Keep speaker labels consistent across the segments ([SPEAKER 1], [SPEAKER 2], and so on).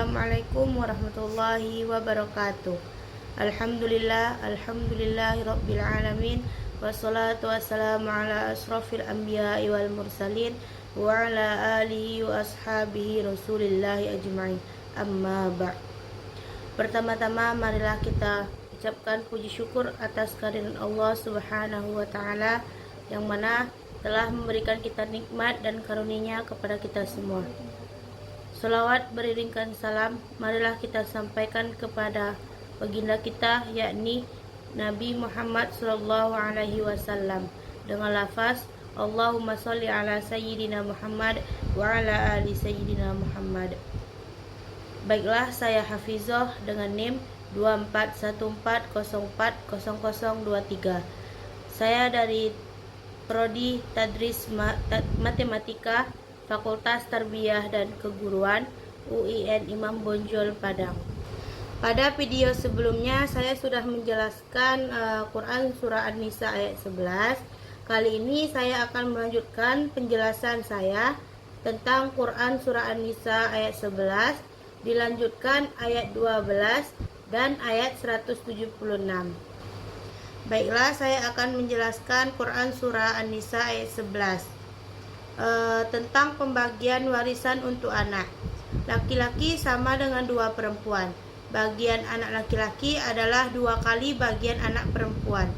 [SPEAKER 1] Assalamualaikum warahmatullahi wabarakatuh. Alhamdulillahi rabbil alamin. Wassalatu wassalamu ala asrafil anbiya'i wal mursalin wa ala alihi wa ashabihi rasulillahi ajma'in. Amma ba'd. Pertama-tama marilah kita ucapkan puji syukur atas kehadiran Allah Subhanahu wa taala yang mana telah memberikan kita nikmat dan karunia kepada kita semua. Salawat beriringkan salam marilah kita sampaikan kepada baginda kita, yakni Nabi Muhammad sallallahu alaihi wasallam dengan lafaz Allahumma sholli ala sayyidina Muhammad wa ala ali sayyidina Muhammad. Baiklah, saya Hafizah dengan NIM 2414040023. Saya dari Prodi Tadris Matematika Fakultas Tarbiyah dan Keguruan UIN Imam Bonjol Padang. Pada video sebelumnya saya sudah menjelaskan Quran Surah An-Nisa ayat 11. Kali ini saya akan melanjutkan penjelasan saya tentang Quran Surah An-Nisa ayat 11, dilanjutkan ayat 12 dan ayat 176. Baiklah, saya akan menjelaskan Quran Surah An-Nisa ayat 11. Tentang pembagian warisan untuk anak. Laki-laki sama dengan dua perempuan. Bagian anak laki-laki adalah 2 kali bagian anak perempuan.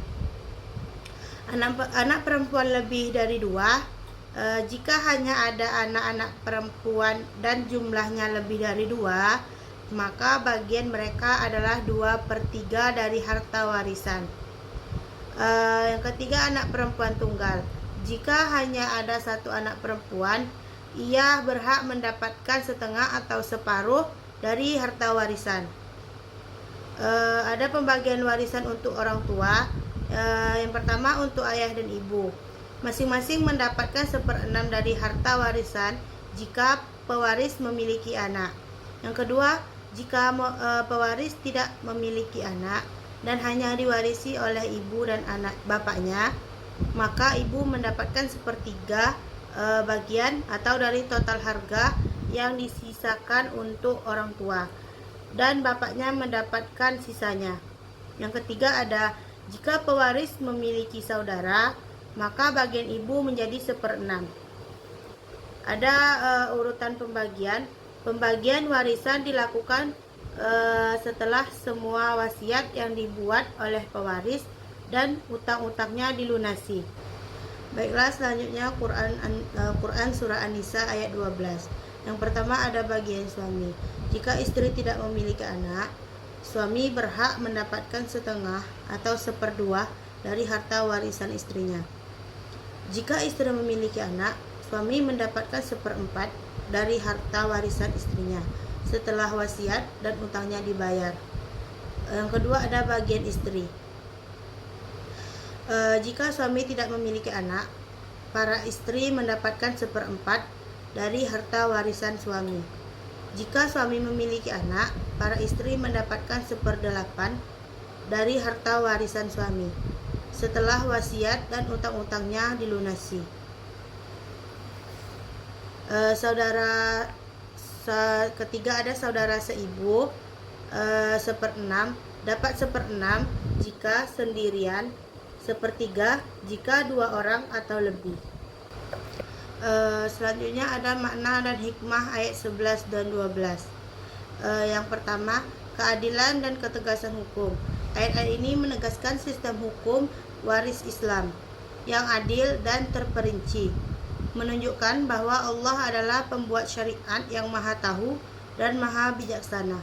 [SPEAKER 1] Anak perempuan lebih dari 2, jika hanya ada anak-anak perempuan dan jumlahnya lebih dari 2, maka bagian mereka adalah 2/3 dari harta warisan. Yang ketiga, anak perempuan tunggal. Jika hanya ada satu anak perempuan, ia berhak mendapatkan setengah atau separuh dari harta warisan. Ada pembagian warisan untuk orang tua. Yang pertama, untuk ayah dan ibu. Masing-masing mendapatkan 1/6 dari harta warisan jika pewaris memiliki anak. Yang kedua, jika pewaris tidak memiliki anak dan hanya diwarisi oleh ibu dan anak bapaknya, maka ibu mendapatkan 1/3 bagian atau dari total harga yang disisakan untuk orang tua, dan bapaknya mendapatkan sisanya. Yang ketiga, ada jika pewaris memiliki saudara, maka bagian ibu menjadi 1/6. Ada urutan pembagian. Pembagian warisan dilakukan setelah semua wasiat yang dibuat oleh pewaris dan utang-utangnya dilunasi. Baiklah, selanjutnya Quran Surah An-Nisa ayat 12. Yang pertama, ada bagian suami. Jika istri tidak memiliki anak, suami berhak mendapatkan setengah atau 1/2 dari harta warisan istrinya. Jika istri memiliki anak, suami mendapatkan 1/4 dari harta warisan istrinya setelah wasiat dan utangnya dibayar. Yang kedua, ada bagian istri. Jika suami tidak memiliki anak, para istri mendapatkan 1/4 dari harta warisan suami. Jika suami memiliki anak, para istri mendapatkan 1/8 dari harta warisan suami setelah wasiat dan utang-utangnya dilunasi. Ketiga, ada saudara seibu. 1/6 dapat 1/6 jika sendirian, 1/3 jika 2 orang atau lebih. Selanjutnya ada makna dan hikmah ayat 11 dan 12. Yang pertama, keadilan dan ketegasan hukum. Ayat-ayat ini menegaskan sistem hukum waris Islam yang adil dan terperinci, menunjukkan bahwa Allah adalah pembuat syariat yang maha tahu dan maha bijaksana.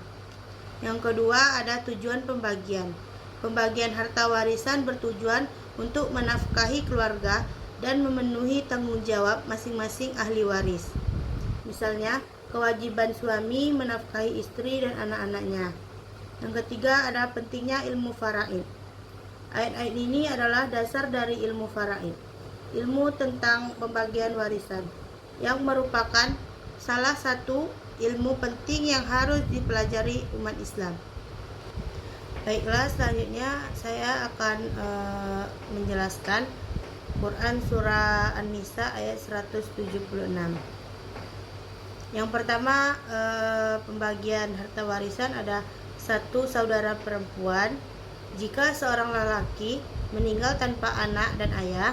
[SPEAKER 1] Yang kedua, ada tujuan pembagian. Pembagian harta warisan bertujuan untuk menafkahi keluarga dan memenuhi tanggung jawab masing-masing ahli waris. Misalnya, kewajiban suami menafkahi istri dan anak-anaknya. Yang ketiga, ada pentingnya ilmu faraid. Ayat-ayat ini adalah dasar dari ilmu faraid, ilmu tentang pembagian warisan, yang merupakan salah satu ilmu penting yang harus dipelajari umat Islam. Baiklah, selanjutnya saya akan menjelaskan Quran Surah An-Nisa ayat 176. Yang pertama, pembagian harta warisan ada satu saudara perempuan. Jika seorang lelaki meninggal tanpa anak dan ayah,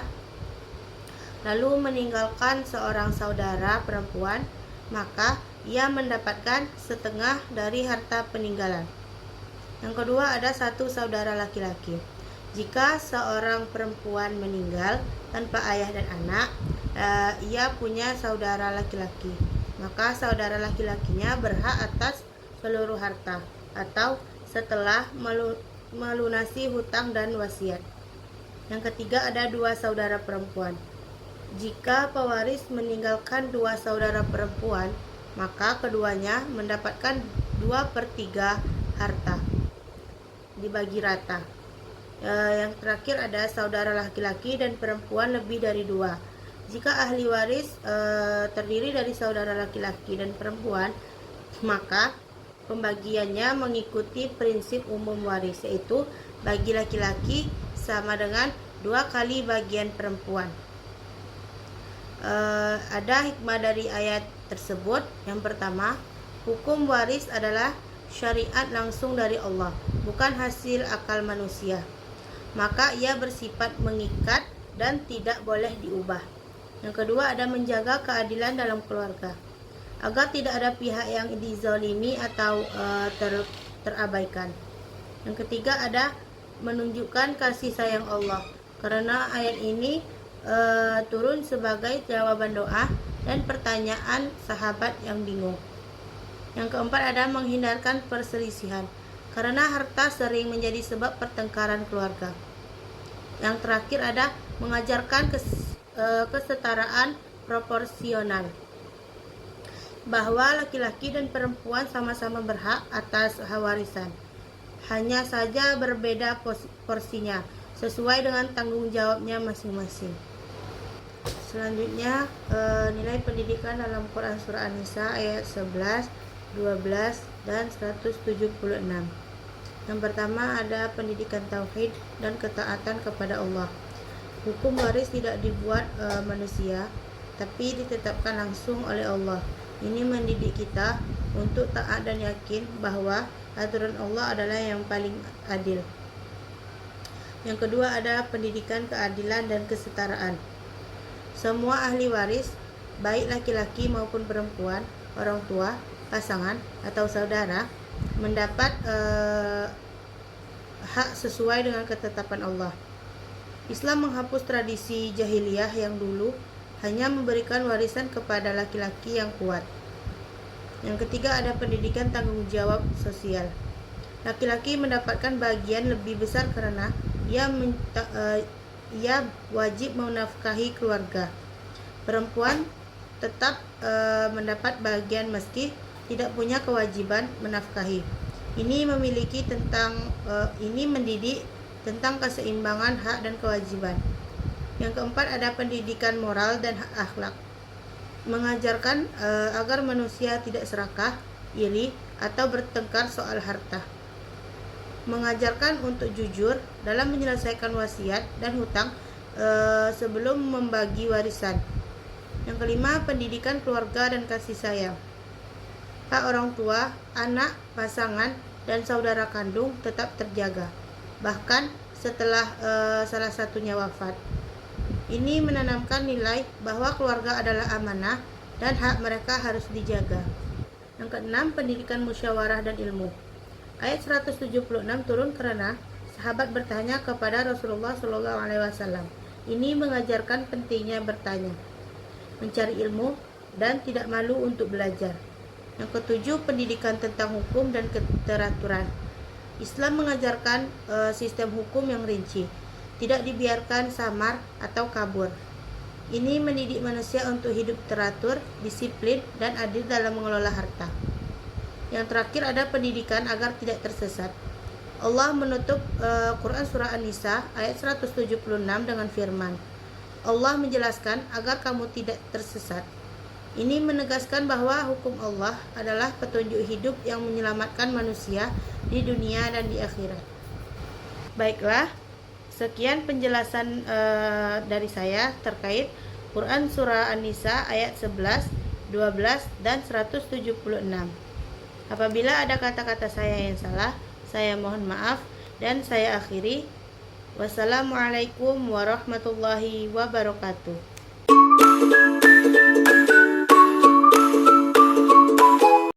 [SPEAKER 1] lalu meninggalkan seorang saudara perempuan, maka ia mendapatkan setengah dari harta peninggalan. Yang kedua, ada satu saudara laki-laki. Jika seorang perempuan meninggal tanpa ayah dan anak, ia punya saudara laki-laki, maka saudara laki-lakinya berhak atas seluruh harta atau setelah melunasi hutang dan wasiat. Yang ketiga, ada dua saudara perempuan. Jika pewaris meninggalkan dua saudara perempuan, maka keduanya mendapatkan 2/3 harta, dibagi rata. Yang terakhir ada saudara laki-laki dan perempuan lebih dari 2. Jika ahli waris terdiri dari saudara laki-laki dan perempuan, maka pembagiannya mengikuti prinsip umum waris, yaitu bagi laki-laki sama dengan 2 kali bagian perempuan. Ada hikmah dari ayat tersebut. Yang pertama, hukum waris adalah syariat langsung dari Allah, bukan hasil akal manusia. Maka ia bersifat mengikat dan tidak boleh diubah. Yang kedua, ada menjaga keadilan dalam keluarga, agar tidak ada pihak yang dizalimi atau terabaikan. Yang ketiga, ada menunjukkan kasih sayang Allah, karena ayat ini turun sebagai jawaban doa dan pertanyaan sahabat yang bingung. Yang keempat, ada menghindarkan perselisihan, karena harta sering menjadi sebab pertengkaran keluarga. Yang terakhir, ada mengajarkan kesetaraan proporsional, bahwa laki-laki dan perempuan sama-sama berhak atas warisan, hanya saja berbeda porsinya sesuai dengan tanggung jawabnya masing-masing. Selanjutnya, nilai pendidikan dalam Quran Surah An-Nisa ayat 11, 12, dan 176. Yang pertama, ada pendidikan tauhid dan ketaatan kepada Allah. Hukum waris tidak dibuat manusia, tapi ditetapkan langsung oleh Allah. Ini mendidik kita untuk taat dan yakin bahwa aturan Allah adalah yang paling adil. Yang kedua, ada pendidikan keadilan dan kesetaraan. Semua ahli waris, baik laki-laki maupun perempuan, orang tua, pasangan, atau saudara, mendapat hak sesuai dengan ketetapan Allah. Islam menghapus tradisi jahiliyah yang dulu hanya memberikan warisan kepada laki-laki yang kuat. Yang ketiga, ada pendidikan tanggung jawab sosial. Laki-laki mendapatkan bagian lebih besar karena ia wajib menafkahi keluarga. Perempuan tetap mendapat bagian meski tidak punya kewajiban menafkahi. Ini mendidik tentang keseimbangan hak dan kewajiban. Yang keempat, ada pendidikan moral dan akhlak, mengajarkan agar manusia tidak serakah, iri, atau bertengkar soal harta. Mengajarkan untuk jujur dalam menyelesaikan wasiat dan hutang sebelum membagi warisan. Yang kelima, pendidikan keluarga dan kasih sayang. Hak orang tua, anak, pasangan, dan saudara kandung tetap terjaga, bahkan setelah salah satunya wafat. Ini menanamkan nilai bahwa keluarga adalah amanah dan hak mereka harus dijaga. Yang keenam, pendidikan musyawarah dan ilmu. Ayat 176 turun karena sahabat bertanya kepada Rasulullah SAW. Ini mengajarkan pentingnya bertanya, mencari ilmu, dan tidak malu untuk belajar. Yang ketujuh, pendidikan tentang hukum dan keteraturan. Islam mengajarkan sistem hukum yang rinci, tidak dibiarkan samar atau kabur. Ini mendidik manusia untuk hidup teratur, disiplin, dan adil dalam mengelola harta. Yang terakhir, ada pendidikan agar tidak tersesat. Allah menutup Quran Surah An-Nisa ayat 176 dengan firman, Allah menjelaskan agar kamu tidak tersesat. Ini menegaskan bahwa hukum Allah adalah petunjuk hidup yang menyelamatkan manusia di dunia dan di akhirat. Baiklah, sekian penjelasan dari saya terkait Quran Surah An-Nisa ayat 11, 12, dan 176. Apabila ada kata-kata saya yang salah, saya mohon maaf dan saya akhiri. Wassalamualaikum warahmatullahi wabarakatuh.